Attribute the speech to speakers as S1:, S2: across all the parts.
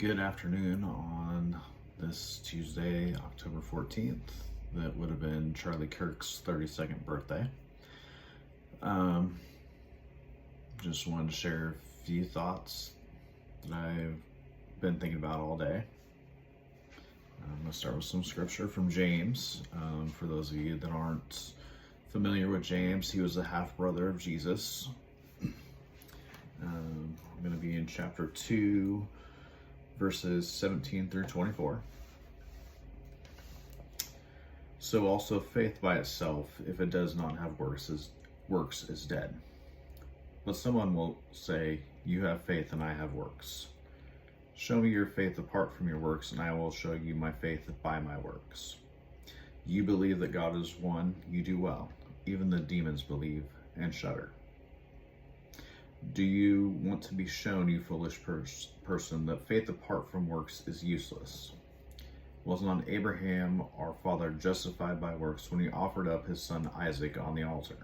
S1: Good afternoon on this Tuesday, October 14th. That would have been Charlie Kirk's 32nd birthday. Um, just wanted to share a few thoughts that I've been thinking about all day. I'm going to start with some scripture from James. For those of you that aren't familiar with James, he was the half-brother of Jesus. I'm going to be in chapter 2, verses 17 through 24. So also faith by itself, if it does not have works, is dead. But someone will say, you have faith and I have works. Show me your faith apart from your works, and I will show you my faith by my works. You believe that God is one, you do well. Even the demons believe and shudder. Do you want to be shown, you foolish person, that faith apart from works is useless? Was not Abraham, our father, justified by works when he offered up his son Isaac on the altar?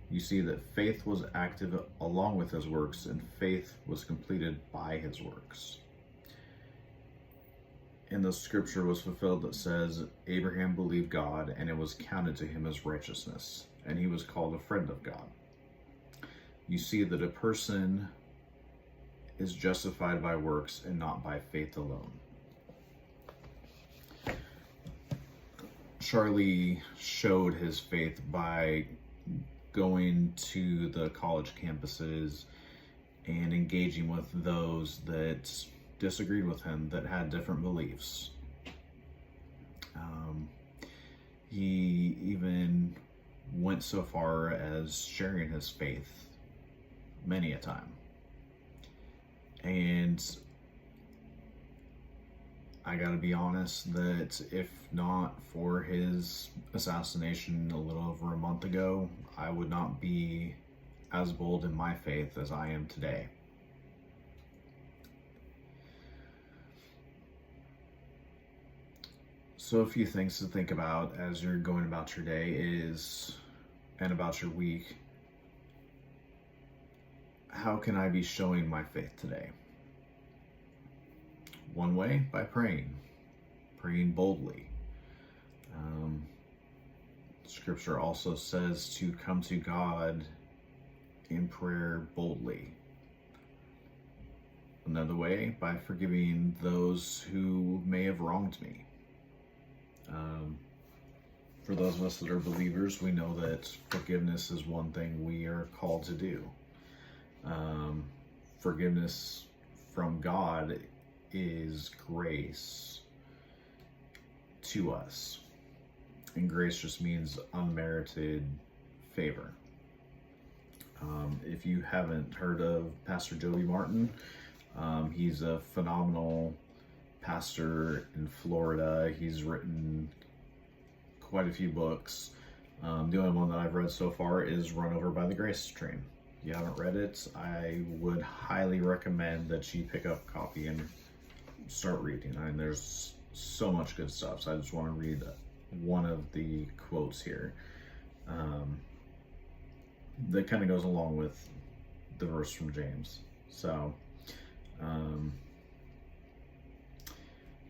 S1: You see that faith was active along with his works, and faith was completed by his works. And the scripture was fulfilled that says, Abraham believed God, and it was counted to him as righteousness, and he was called a friend of God. You see that a person is justified by works and not by faith alone. Charlie showed his faith by going to the college campuses and engaging with those that disagreed with him, that had different beliefs. He even went so far as sharing his faith many a time. And I gotta be honest that if not for his assassination a little over a month ago, I would not be as bold in my faith as I am today. So a few things to think about as you're going about your day and about your week. How can I be showing my faith today? One way, by praying boldly. Scripture also says to come to God in prayer boldly. Another way, by forgiving those who may have wronged me. For those of us that are believers, we know that forgiveness is one thing we are called to do. Forgiveness from God is grace to us. And grace just means unmerited favor. If you haven't heard of Pastor Joey Martin, he's a phenomenal pastor in Florida. He's written quite a few books. The only one that I've read so far is Run Over by the Grace Train. If you haven't read it, I would highly recommend that you pick up a copy and start reading. I mean, there's so much good stuff, so I just want to read one of the quotes here that kind of goes along with the verse from James. So,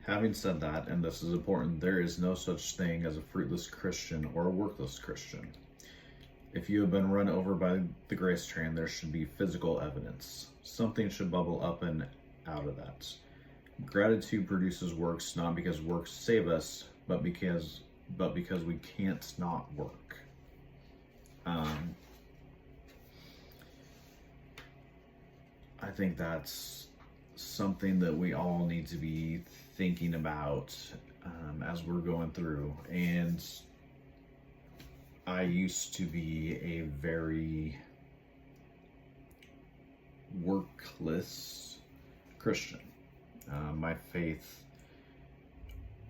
S1: having said that, and this is important, there is no such thing as a fruitless Christian or a worthless Christian. If you have been run over by the grace train, there should be physical evidence. Something should bubble up and out of that. Gratitude produces works, not because works save us, but because we can't not work. I think that's something that we all need to be thinking about as we're going through. And I used to be a very workless Christian. My faith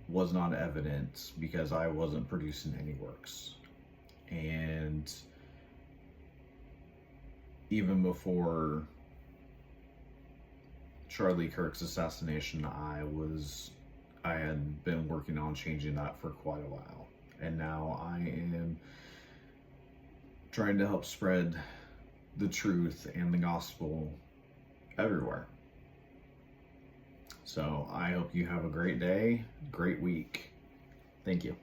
S1: was not evident because I wasn't producing any works. And even before Charlie Kirk's assassination, I had been working on changing that for quite a while. And now I am trying to help spread the truth and the gospel everywhere. So I hope you have a great day, great week. Thank you.